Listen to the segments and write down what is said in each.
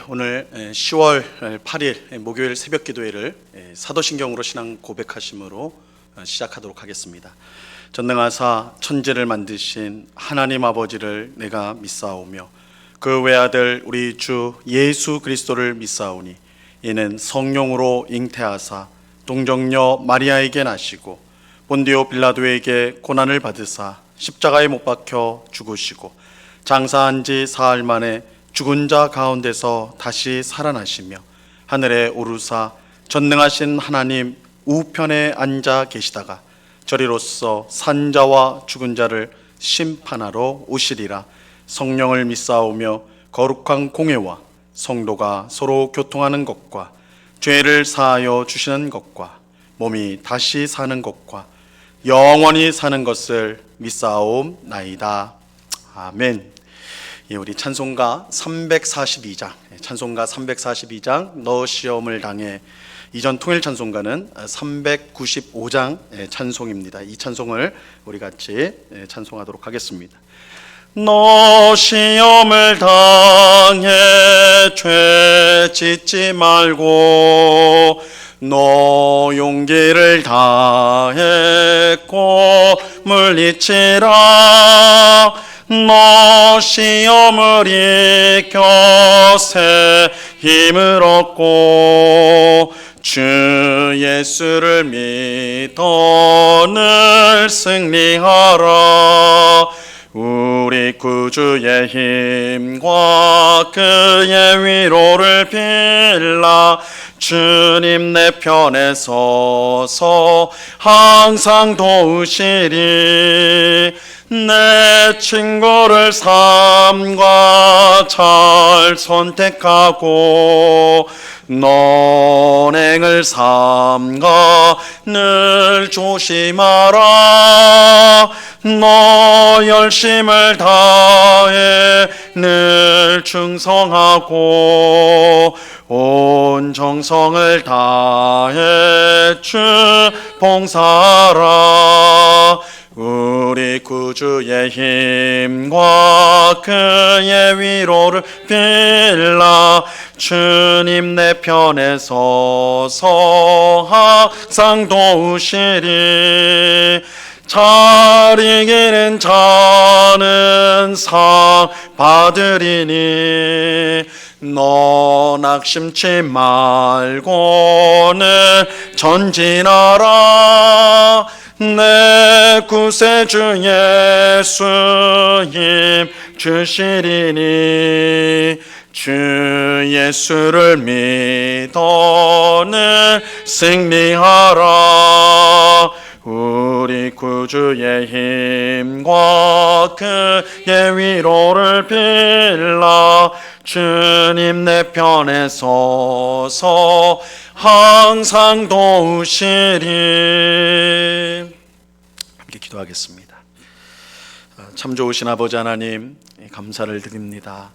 오늘 10월 8일 목요일 새벽 기도회를 사도신경으로 신앙 고백하심으로 시작하도록 하겠습니다. 전능하사 천지를 만드신 하나님 아버지를 내가 믿사오며 그 외아들 우리 주 예수 그리스도를 믿사오니 이는 성령으로 잉태하사 동정녀 마리아에게 나시고 본디오 빌라도에게 고난을 받으사 십자가에 못 박혀 죽으시고 장사한 지 사흘 만에 죽은 자 가운데서 다시 살아나시며 하늘에 오르사 전능하신 하나님 우편에 앉아 계시다가 저리로서 산 자와 죽은 자를 심판하러 오시리라. 성령을 믿사오며 거룩한 공회와 성도가 서로 교통하는 것과 죄를 사하여 주시는 것과 몸이 다시 사는 것과 영원히 사는 것을 믿사옵나이다. 아멘. 우리 찬송가 342장 너 시험을 당해, 이전 통일 찬송가는 395장 찬송입니다. 이 찬송을 우리 같이 찬송하도록 하겠습니다. 너 시험을 당해 죄 짓지 말고 너 용기를 다해 꿈을 잊지라. 너 시험을 이겨 새 힘을 얻고 주 예수를 믿어 늘 승리하라. 우리 구주의 힘과 그의 위로를 빌라. 주님 내 편에 서서 항상 도우시리. 내 친구를 삼가 잘 선택하고 논행을 삼가 늘 조심하라. 너 열심을 다해 늘 충성하고 온 정성을 다해 주 봉사하라. 우리 구주의 힘과 그의 위로를 빌라. 주님 내 편에 서서 항상 도우시리. 잘 이기는 자는 상 받으리니 너 낙심치 말고는 전진하라. 내 구세주 예수 힘 주시리니 주 예수를 믿어는 승리하라. 우리 구주의 힘과 그의 위로를 빌라. 주님 내 편에 서서 항상 도우시리. 함께 기도하겠습니다. 참 좋으신 아버지 하나님, 감사를 드립니다.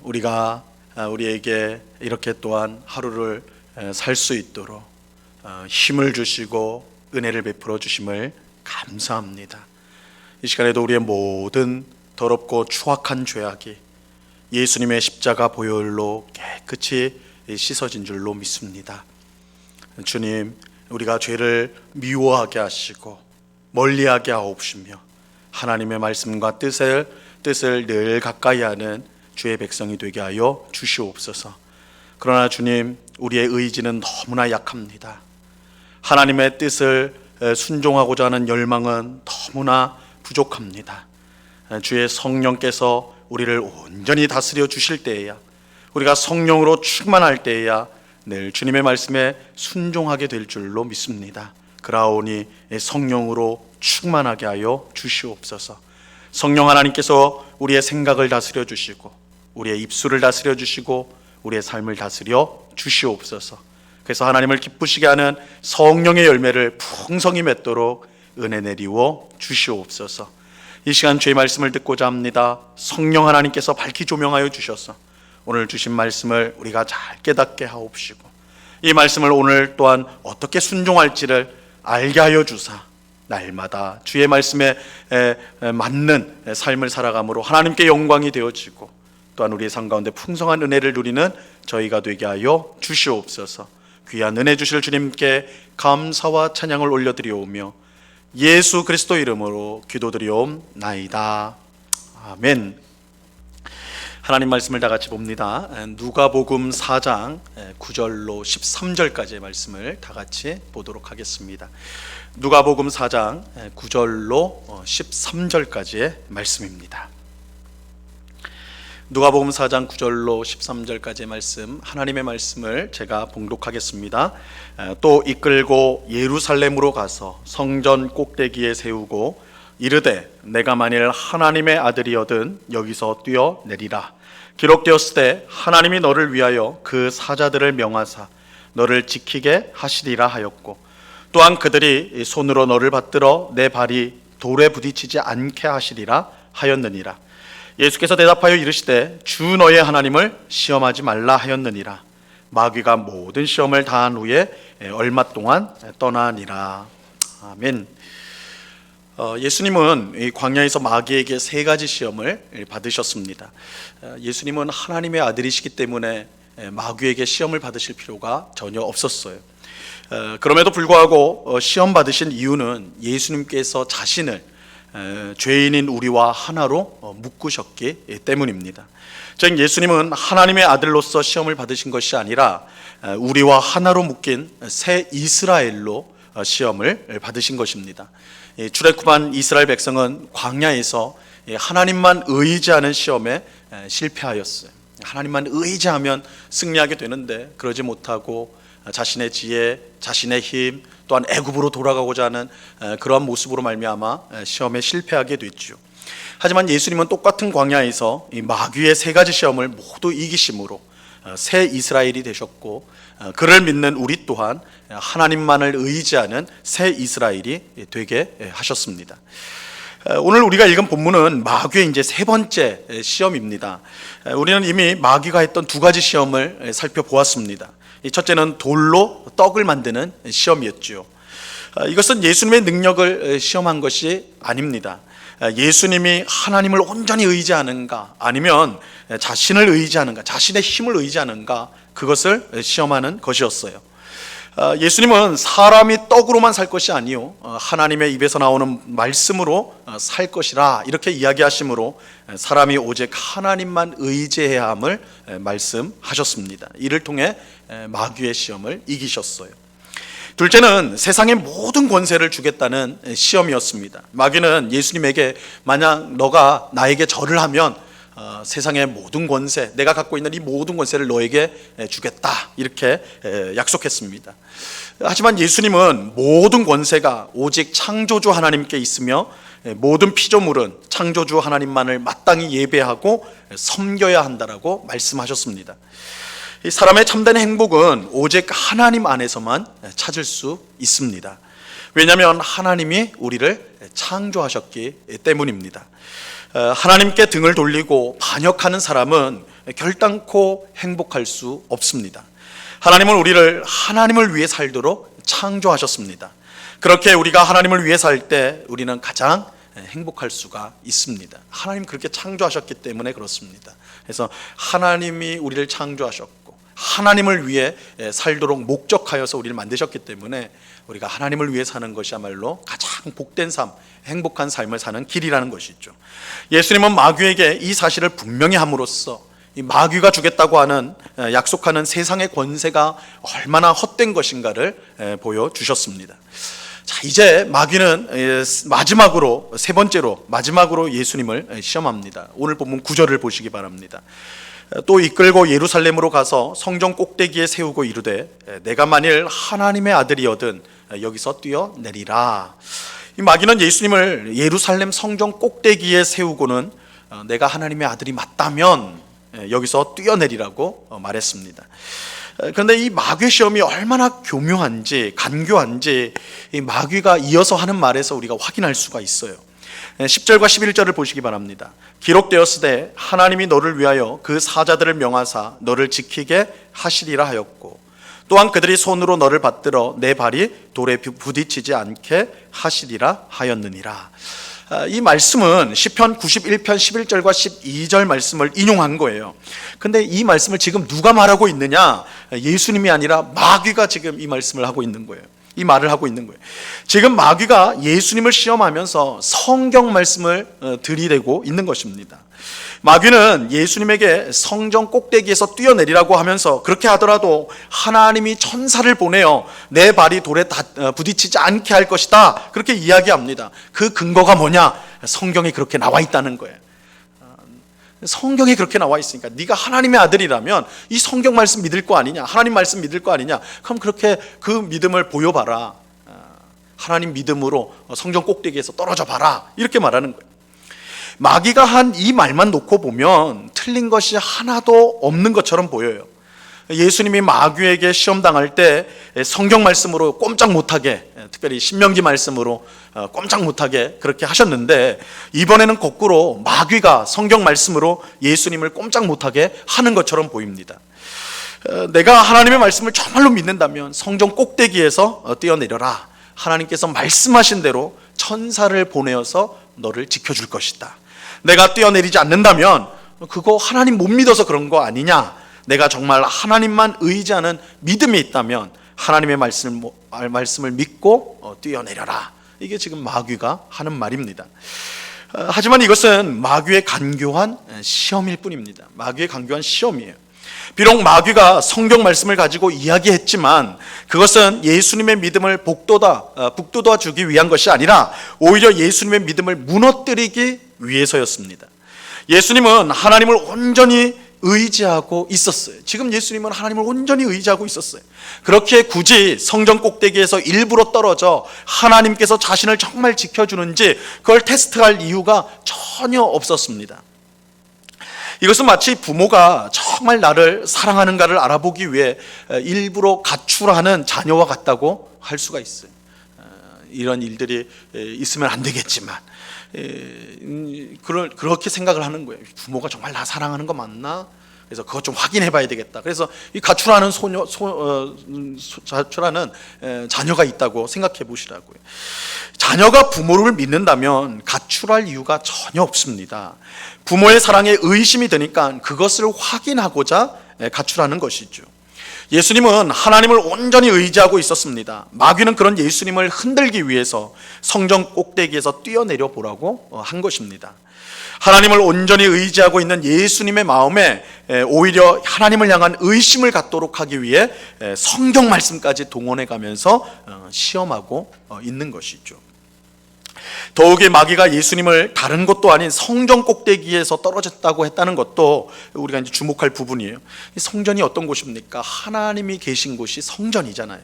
우리가 우리에게 이렇게 또한 하루를 살 수 있도록 힘을 주시고 은혜를 베풀어 주심을 감사합니다. 이 시간에도 우리의 모든 더럽고 추악한 죄악이 예수님의 십자가 보혈로 깨끗이 씻어진 줄로 믿습니다. 주님, 우리가 죄를 미워하게 하시고 멀리하게 하옵시며 하나님의 말씀과 뜻을 늘 가까이 하는 주의 백성이 되게 하여 주시옵소서. 그러나 주님, 우리의 의지는 너무나 약합니다. 하나님의 뜻을 순종하고자 하는 열망은 너무나 부족합니다. 주의 성령께서 우리를 온전히 다스려 주실 때에야, 우리가 성령으로 충만할 때에야 늘 주님의 말씀에 순종하게 될 줄로 믿습니다. 그러하오니 성령으로 충만하게 하여 주시옵소서. 성령 하나님께서 우리의 생각을 다스려 주시고 우리의 입술을 다스려 주시고 우리의 삶을 다스려 주시옵소서. 그래서 하나님을 기쁘시게 하는 성령의 열매를 풍성히 맺도록 은혜 내리워 주시옵소서. 이 시간 주의 말씀을 듣고자 합니다. 성령 하나님께서 밝히 조명하여 주셔서 오늘 주신 말씀을 우리가 잘 깨닫게 하옵시고 이 말씀을 오늘 또한 어떻게 순종할지를 알게 하여 주사 날마다 주의 말씀에 맞는 삶을 살아감으로 하나님께 영광이 되어지고 또한 우리의 삶 가운데 풍성한 은혜를 누리는 저희가 되게 하여 주시옵소서. 귀한 은혜 주실 주님께 감사와 찬양을 올려드리오며 예수 그리스도 이름으로 기도드리옵나이다. 아멘. 하나님 말씀을 다 같이 봅니다. 누가복음 4장 9절로 13절까지의 말씀을 다 같이 보도록 하겠습니다. 누가복음 4장 9절로 13절까지의 말씀입니다. 누가복음 4장 9절로 13절까지의 말씀, 하나님의 말씀을 제가 봉독하겠습니다. 또 이끌고 예루살렘으로 가서 성전 꼭대기에 세우고 이르되 내가 만일 하나님의 아들이거든 여기서 뛰어내리라. 기록되었을 때 하나님이 너를 위하여 그 사자들을 명하사 너를 지키게 하시리라 하였고 또한 그들이 손으로 너를 받들어 내 발이 돌에 부딪히지 않게 하시리라 하였느니라. 예수께서 대답하여 이르시되 주 너의 하나님을 시험하지 말라 하였느니라. 마귀가 모든 시험을 다한 후에 얼마 동안 떠나니라. 아멘. 예수님은 이 광야에서 마귀에게 세 가지 시험을 받으셨습니다. 예수님은 하나님의 아들이시기 때문에 마귀에게 시험을 받으실 필요가 전혀 없었어요. 그럼에도 불구하고 시험 받으신 이유는 예수님께서 자신을 죄인인 우리와 하나로 묶으셨기 때문입니다. 즉 예수님은 하나님의 아들로서 시험을 받으신 것이 아니라 우리와 하나로 묶인 새 이스라엘로 시험을 받으신 것입니다. 출애굽한 이스라엘 백성은 광야에서 하나님만 의지하는 시험에 실패하였어요. 하나님만 의지하면 승리하게 되는데 그러지 못하고 자신의 지혜, 자신의 힘, 또한 애굽으로 돌아가고자 하는 그러한 모습으로 말미암아 시험에 실패하게 됐죠. 하지만 예수님은 똑같은 광야에서 이 마귀의 세 가지 시험을 모두 이기심으로 새 이스라엘이 되셨고 그를 믿는 우리 또한 하나님만을 의지하는 새 이스라엘이 되게 하셨습니다. 오늘 우리가 읽은 본문은 마귀의 이제 세 번째 시험입니다. 우리는 이미 마귀가 했던 두 가지 시험을 살펴보았습니다. 첫째는 돌로 떡을 만드는 시험이었죠. 이것은 예수님의 능력을 시험한 것이 아닙니다. 예수님이 하나님을 온전히 의지하는가 아니면 자신을 의지하는가, 자신의 힘을 의지하는가, 그것을 시험하는 것이었어요. 예수님은 사람이 떡으로만 살 것이 아니요 하나님의 입에서 나오는 말씀으로 살 것이라 이렇게 이야기하시므로 사람이 오직 하나님만 의지해야 함을 말씀하셨습니다. 이를 통해 마귀의 시험을 이기셨어요. 둘째는 세상의 모든 권세를 주겠다는 시험이었습니다. 마귀는 예수님에게 만약 너가 나에게 절을 하면 세상의 모든 권세, 내가 갖고 있는 이 모든 권세를 너에게 주겠다 이렇게 약속했습니다. 하지만 예수님은 모든 권세가 오직 창조주 하나님께 있으며 모든 피조물은 창조주 하나님만을 마땅히 예배하고 섬겨야 한다라고 말씀하셨습니다. 사람의 참된 행복은 오직 하나님 안에서만 찾을 수 있습니다. 왜냐하면 하나님이 우리를 창조하셨기 때문입니다. 하나님께 등을 돌리고 반역하는 사람은 결단코 행복할 수 없습니다. 하나님은 우리를 하나님을 위해 살도록 창조하셨습니다. 그렇게 우리가 하나님을 위해 살 때 우리는 가장 행복할 수가 있습니다. 하나님 그렇게 창조하셨기 때문에 그렇습니다. 그래서 하나님이 우리를 창조하셨고 하나님을 위해 살도록 목적하여서 우리를 만드셨기 때문에 우리가 하나님을 위해 사는 것이야말로 가장 복된 삶, 행복한 삶을 사는 길이라는 것이죠. 예수님은 마귀에게 이 사실을 분명히 함으로써 이 마귀가 주겠다고 하는 약속하는 세상의 권세가 얼마나 헛된 것인가를 보여주셨습니다. 자, 이제 마귀는 마지막으로 세 번째로 마지막으로 예수님을 시험합니다. 오늘 본문 9절을 보시기 바랍니다. 또 이끌고 예루살렘으로 가서 성전 꼭대기에 세우고 이르되 내가 만일 하나님의 아들이거든 여기서 뛰어내리라. 이 마귀는 예수님을 예루살렘 성전 꼭대기에 세우고는 내가 하나님의 아들이 맞다면 여기서 뛰어내리라고 말했습니다. 그런데 이 마귀의 시험이 얼마나 교묘한지 간교한지 이 마귀가 이어서 하는 말에서 우리가 확인할 수가 있어요. 10절과 11절을 보시기 바랍니다. 기록되었으되 하나님이 너를 위하여 그 사자들을 명하사 너를 지키게 하시리라 하였고 또한 그들이 손으로 너를 받들어 내 발이 돌에 부딪히지 않게 하시리라 하였느니라. 이 말씀은 시편 91편 11절과 12절 말씀을 인용한 거예요. 근데 이 말씀을 지금 누가 말하고 있느냐? 예수님이 아니라 마귀가 지금 이 말씀을 하고 있는 거예요. 이 말을 하고 있는 거예요. 지금 마귀가 예수님을 시험하면서 성경 말씀을 들이대고 있는 것입니다. 마귀는 예수님에게 성전 꼭대기에서 뛰어내리라고 하면서 그렇게 하더라도 하나님이 천사를 보내어 내 발이 돌에 부딪히지 않게 할 것이다, 그렇게 이야기합니다. 그 근거가 뭐냐? 성경에 그렇게 나와 있다는 거예요. 성경에 그렇게 나와 있으니까 네가 하나님의 아들이라면 이 성경 말씀 믿을 거 아니냐, 하나님 말씀 믿을 거 아니냐, 그럼 그렇게 그 믿음을 보여봐라. 하나님 믿음으로 성전 꼭대기에서 떨어져 봐라, 이렇게 말하는 거예요. 마귀가 한 이 말만 놓고 보면 틀린 것이 하나도 없는 것처럼 보여요. 예수님이 마귀에게 시험당할 때 성경 말씀으로 꼼짝 못하게, 특별히 신명기 말씀으로 꼼짝 못하게 그렇게 하셨는데, 이번에는 거꾸로 마귀가 성경 말씀으로 예수님을 꼼짝 못하게 하는 것처럼 보입니다. 내가 하나님의 말씀을 정말로 믿는다면 성전 꼭대기에서 뛰어내려라. 하나님께서 말씀하신 대로 천사를 보내어서 너를 지켜줄 것이다. 내가 뛰어내리지 않는다면 그거 하나님 못 믿어서 그런 거 아니냐? 내가 정말 하나님만 의지하는 믿음이 있다면 하나님의 말씀을 믿고 뛰어내려라. 이게 지금 마귀가 하는 말입니다. 하지만 이것은 마귀의 간교한 시험일 뿐입니다. 마귀의 간교한 시험이에요. 비록 마귀가 성경 말씀을 가지고 이야기했지만 그것은 예수님의 믿음을 북돋아 주기 위한 것이 아니라 오히려 예수님의 믿음을 무너뜨리기 위해서였습니다. 예수님은 하나님을 온전히 의지하고 있었어요. 지금 예수님은 하나님을 온전히 의지하고 있었어요. 그렇게 굳이 성전 꼭대기에서 일부러 떨어져 하나님께서 자신을 정말 지켜주는지 그걸 테스트할 이유가 전혀 없었습니다. 이것은 마치 부모가 정말 나를 사랑하는가를 알아보기 위해 일부러 가출하는 자녀와 같다고 할 수가 있어요. 이런 일들이 있으면 안 되겠지만 그렇게 생각을 하는 거예요. 부모가 정말 나 사랑하는 거 맞나? 그래서 그것 좀 확인해 봐야 되겠다. 그래서 이 가출하는 가출하는 자녀가 있다고 생각해 보시라고요. 자녀가 부모를 믿는다면 가출할 이유가 전혀 없습니다. 부모의 사랑에 의심이 드니까 그것을 확인하고자 가출하는 것이죠. 예수님은 하나님을 온전히 의지하고 있었습니다. 마귀는 그런 예수님을 흔들기 위해서 성전 꼭대기에서 뛰어내려 보라고 한 것입니다. 하나님을 온전히 의지하고 있는 예수님의 마음에 오히려 하나님을 향한 의심을 갖도록 하기 위해 성경 말씀까지 동원해 가면서 시험하고 있는 것이죠. 더욱이 마귀가 예수님을 다른 것도 아닌 성전 꼭대기에서 떨어졌다고 했다는 것도 우리가 이제 주목할 부분이에요. 성전이 어떤 곳입니까? 하나님이 계신 곳이 성전이잖아요.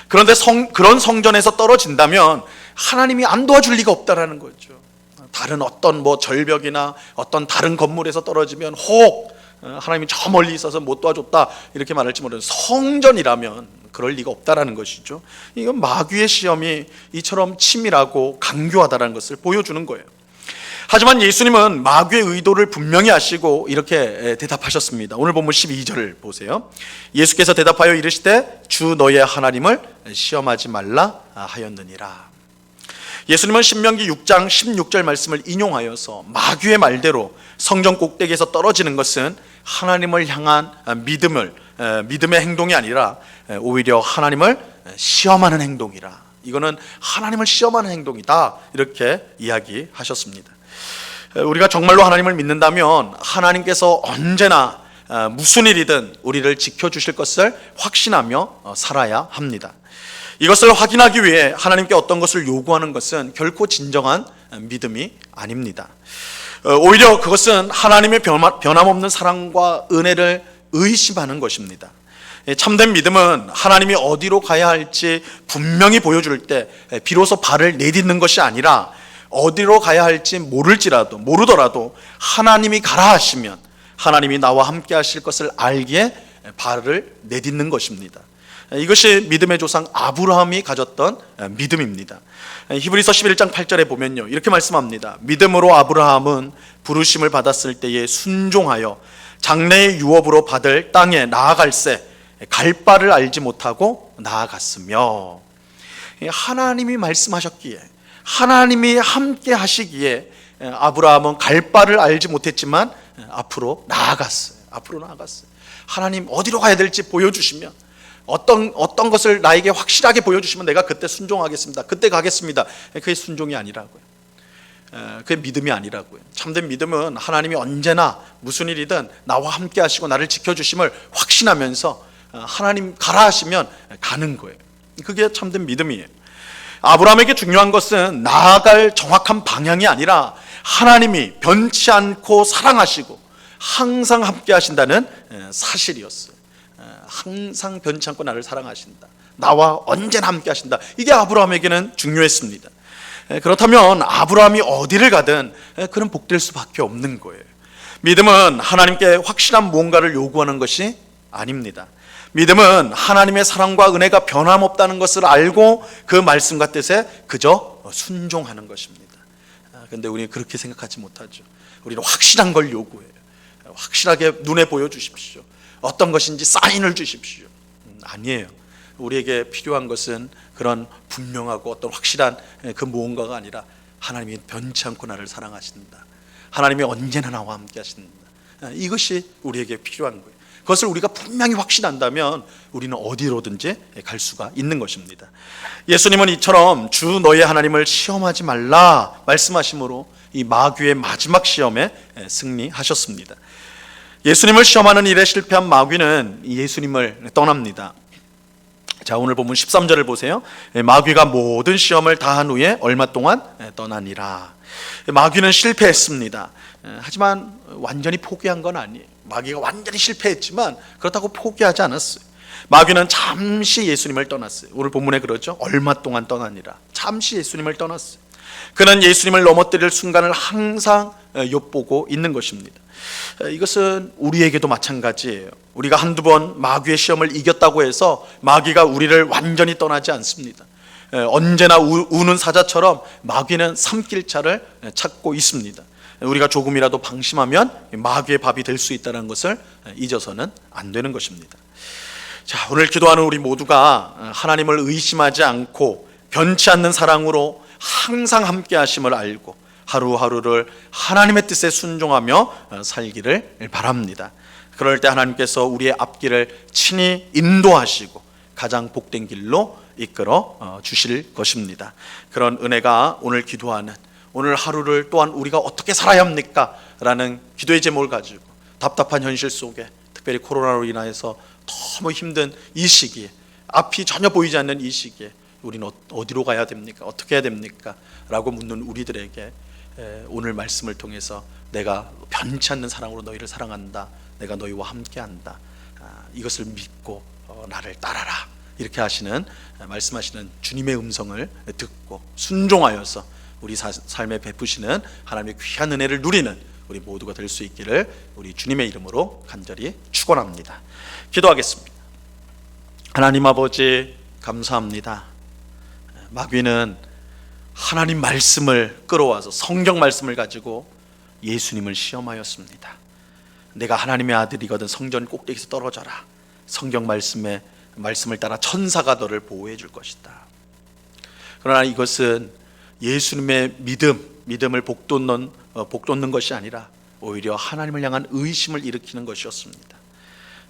그런데 그런 성전에서 떨어진다면 하나님이 안 도와줄 리가 없다라는 거죠. 다른 어떤 절벽이나 어떤 다른 건물에서 떨어지면 혹 하나님이 저 멀리 있어서 못 도와줬다 이렇게 말할지 모르는 성전이라면 그럴 리가 없다라는 것이죠. 이건 마귀의 시험이 이처럼 치밀하고 간교하다라는 것을 보여주는 거예요. 하지만 예수님은 마귀의 의도를 분명히 아시고 이렇게 대답하셨습니다. 오늘 본문 12절을 보세요. 예수께서 대답하여 이르시되 주 너의 하나님을 시험하지 말라 하였느니라. 예수님은 신명기 6장 16절 말씀을 인용하여서 마귀의 말대로 성전 꼭대기에서 떨어지는 것은 하나님을 향한 믿음의 행동이 아니라 오히려 하나님을 시험하는 행동이라. 이거는 하나님을 시험하는 행동이다, 이렇게 이야기하셨습니다. 우리가 정말로 하나님을 믿는다면 하나님께서 언제나 무슨 일이든 우리를 지켜주실 것을 확신하며 살아야 합니다. 이것을 확인하기 위해 하나님께 어떤 것을 요구하는 것은 결코 진정한 믿음이 아닙니다. 오히려 그것은 하나님의 변함없는 사랑과 은혜를 의심하는 것입니다. 참된 믿음은 하나님이 어디로 가야 할지 분명히 보여줄 때 비로소 발을 내딛는 것이 아니라 어디로 가야 할지 모르더라도 하나님이 가라 하시면 하나님이 나와 함께 하실 것을 알기에 발을 내딛는 것입니다. 이것이 믿음의 조상 아브라함이 가졌던 믿음입니다. 히브리서 11장 8절에 보면요, 이렇게 말씀합니다. 믿음으로 아브라함은 부르심을 받았을 때에 순종하여 장래의 유업으로 받을 땅에 나아갈새 갈 바를 알지 못하고 나아갔으며, 하나님이 말씀하셨기에, 하나님이 함께 하시기에 아브라함은 갈 바를 알지 못했지만 앞으로 나아갔어요. 하나님 어디로 가야 될지 보여주시면, 어떤 것을 나에게 확실하게 보여주시면 내가 그때 순종하겠습니다. 그때 가겠습니다. 그게 순종이 아니라고요. 그게 믿음이 아니라고요. 참된 믿음은 하나님이 언제나 무슨 일이든 나와 함께 하시고 나를 지켜주심을 확신하면서 하나님 가라 하시면 가는 거예요. 그게 참된 믿음이에요. 아브라함에게 중요한 것은 나아갈 정확한 방향이 아니라 하나님이 변치 않고 사랑하시고 항상 함께 하신다는 사실이었어요. 항상 변치 않고 나를 사랑하신다, 나와 언제나 함께 하신다. 이게 아브라함에게는 중요했습니다. 그렇다면 아브라함이 어디를 가든 그는 복될 수밖에 없는 거예요. 믿음은 하나님께 확실한 무언가를 요구하는 것이 아닙니다. 믿음은 하나님의 사랑과 은혜가 변함없다는 것을 알고 그 말씀과 뜻에 그저 순종하는 것입니다. 그런데 우리는 그렇게 생각하지 못하죠. 우리는 확실한 걸 요구해요. 확실하게 눈에 보여주십시오. 어떤 것인지 사인을 주십시오. 아니에요. 우리에게 필요한 것은 그런 분명하고 어떤 확실한 그 무언가가 아니라 하나님이 변치 않고 나를 사랑하신다, 하나님이 언제나 나와 함께 하신다, 이것이 우리에게 필요한 거예요. 그것을 우리가 분명히 확신한다면 우리는 어디로든지 갈 수가 있는 것입니다. 예수님은 이처럼 주 너의 하나님을 시험하지 말라 말씀하심으로 이 마귀의 마지막 시험에 승리하셨습니다. 예수님을 시험하는 일에 실패한 마귀는 예수님을 떠납니다. 자, 오늘 본문 13절을 보세요. 마귀가 모든 시험을 다한 후에 얼마 동안 떠나니라. 마귀는 실패했습니다. 하지만 완전히 포기한 건 아니에요. 마귀가 완전히 실패했지만 그렇다고 포기하지 않았어요. 마귀는 잠시 예수님을 떠났어요. 오늘 본문에 그러죠. 얼마 동안 떠나니라. 잠시 예수님을 떠났어요. 그는 예수님을 넘어뜨릴 순간을 항상 엿보고 있는 것입니다. 이것은 우리에게도 마찬가지예요. 우리가 한두 번 마귀의 시험을 이겼다고 해서 마귀가 우리를 완전히 떠나지 않습니다. 언제나 우는 사자처럼 마귀는 삼킬차를 찾고 있습니다. 우리가 조금이라도 방심하면 마귀의 밥이 될 수 있다는 것을 잊어서는 안 되는 것입니다. 자, 오늘 기도하는 우리 모두가 하나님을 의심하지 않고 변치 않는 사랑으로 항상 함께 하심을 알고 하루하루를 하나님의 뜻에 순종하며 살기를 바랍니다. 그럴 때 하나님께서 우리의 앞길을 친히 인도하시고 가장 복된 길로 이끌어 주실 것입니다. 그런 은혜가 오늘 기도하는 오늘 하루를 또한 우리가 어떻게 살아야 합니까? 라는 기도의 제목을 가지고 답답한 현실 속에, 특별히 코로나로 인해서 너무 힘든 이 시기에, 앞이 전혀 보이지 않는 이 시기에 우리는 어디로 가야 됩니까? 어떻게 해야 됩니까? 라고 묻는 우리들에게 오늘 말씀을 통해서 내가 변치 않는 사랑으로 너희를 사랑한다, 내가 너희와 함께한다, 이것을 믿고 나를 따라라, 이렇게 말씀하시는 주님의 음성을 듣고 순종하여서 우리 삶에 베푸시는 하나님의 귀한 은혜를 누리는 우리 모두가 될 수 있기를 우리 주님의 이름으로 간절히 축원합니다. 기도하겠습니다. 하나님 아버지, 감사합니다. 마귀는 하나님 말씀을 끌어와서 성경 말씀을 가지고 예수님을 시험하였습니다. 내가 하나님의 아들이거든 성전 꼭대기에서 떨어져라. 성경 말씀을 따라 천사가 너를 보호해 줄 것이다. 그러나 이것은 예수님의 믿음을 복돋는 것이 아니라 오히려 하나님을 향한 의심을 일으키는 것이었습니다.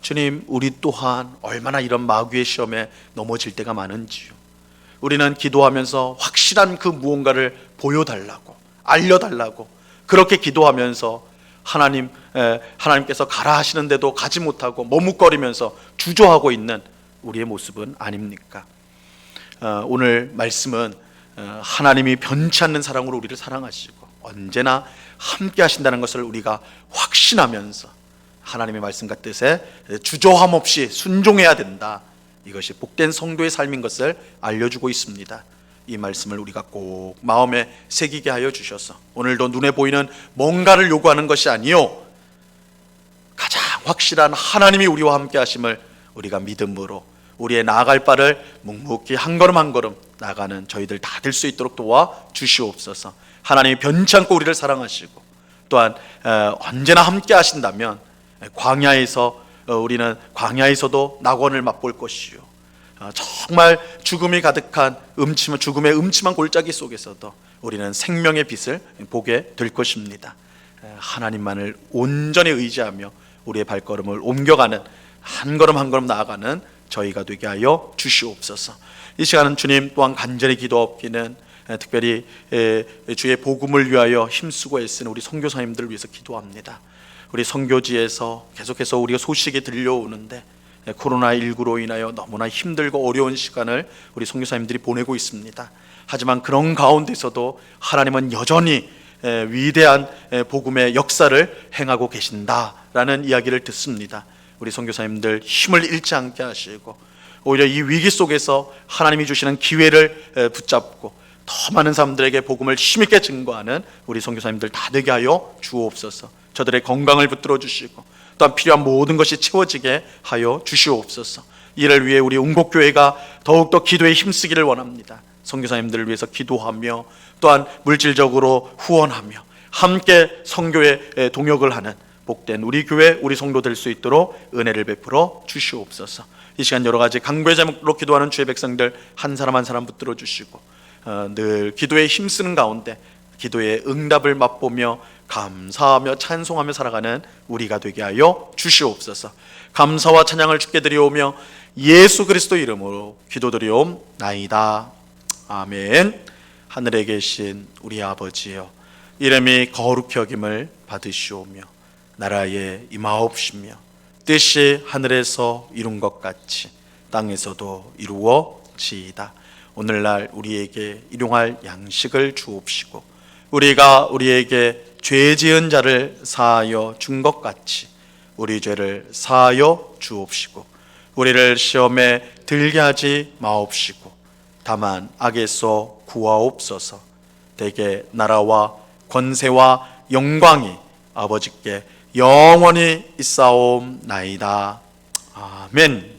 주님, 우리 또한 얼마나 이런 마귀의 시험에 넘어질 때가 많은지요. 우리는 기도하면서 확실한 그 무언가를 보여달라고, 알려달라고 그렇게 기도하면서 하나님께서 가라 하시는데도 가지 못하고 머뭇거리면서 주저하고 있는 우리의 모습은 아닙니까? 오늘 말씀은 하나님이 변치 않는 사랑으로 우리를 사랑하시고 언제나 함께 하신다는 것을 우리가 확신하면서 하나님의 말씀과 뜻에 주저함 없이 순종해야 된다, 이것이 복된 성도의 삶인 것을 알려주고 있습니다. 이 말씀을 우리가 꼭 마음에 새기게 하여 주셔서 오늘도 눈에 보이는 뭔가를 요구하는 것이 아니요, 가장 확실한 하나님이 우리와 함께 하심을 우리가 믿음으로 우리의 나아갈 바를 묵묵히 한 걸음 한 걸음 나가는 저희들 다 될 수 있도록 도와 주시옵소서. 하나님이 변치 않고 우리를 사랑하시고 또한 언제나 함께 하신다면 우리는 광야에서도 낙원을 맛볼 것이요, 정말 죽음이 가득한 죽음의 음침한 골짜기 속에서도 우리는 생명의 빛을 보게 될 것입니다. 하나님만을 온전히 의지하며 우리의 발걸음을 옮겨가는, 한 걸음 한 걸음 나아가는 저희가 되게 하여 주시옵소서. 이 시간은 주님 또한 간절히 기도하옵기는 특별히 주의 복음을 위하여 힘쓰고 애쓰는 우리 선교사님들을 위해서 기도합니다. 우리 선교지에서 계속해서 우리가 소식이 들려오는데 코로나19로 인하여 너무나 힘들고 어려운 시간을 우리 선교사님들이 보내고 있습니다. 하지만 그런 가운데서도 하나님은 여전히 위대한 복음의 역사를 행하고 계신다라는 이야기를 듣습니다. 우리 선교사님들 힘을 잃지 않게 하시고 오히려 이 위기 속에서 하나님이 주시는 기회를 붙잡고 더 많은 사람들에게 복음을 힘있게 증거하는 우리 선교사님들 다 되게 하여 주옵소서. 저들의 건강을 붙들어 주시고 또한 필요한 모든 것이 채워지게 하여 주시옵소서. 이를 위해 우리 운곡교회가 더욱더 기도에 힘쓰기를 원합니다. 선교사님들을 위해서 기도하며 또한 물질적으로 후원하며 함께 선교에 동역을 하는 복된 우리 교회, 우리 성도 될 수 있도록 은혜를 베풀어 주시옵소서. 이 시간 여러 가지 간구의 제목으로 기도하는 주의 백성들 한 사람 한 사람 붙들어 주시고 늘 기도에 힘쓰는 가운데 기도의 응답을 맛보며 감사하며 찬송하며 살아가는 우리가 되게 하여 주시옵소서. 감사와 찬양을 주께 드리오며 예수 그리스도 이름으로 기도드리옵나이다. 아멘. 하늘에 계신 우리 아버지여, 이름이 거룩히 여김을 받으시오며 나라에 임하옵시며 뜻이 하늘에서 이룬 것 같이 땅에서도 이루어지이다. 오늘날 우리에게 일용할 양식을 주옵시고 우리가 우리에게 죄 지은 자를 사하여 준 것 같이 우리 죄를 사하여 주옵시고 우리를 시험에 들게 하지 마옵시고 다만 악에서 구하옵소서. 대개 나라와 권세와 영광이 아버지께 영원히 있사옵나이다. 아멘.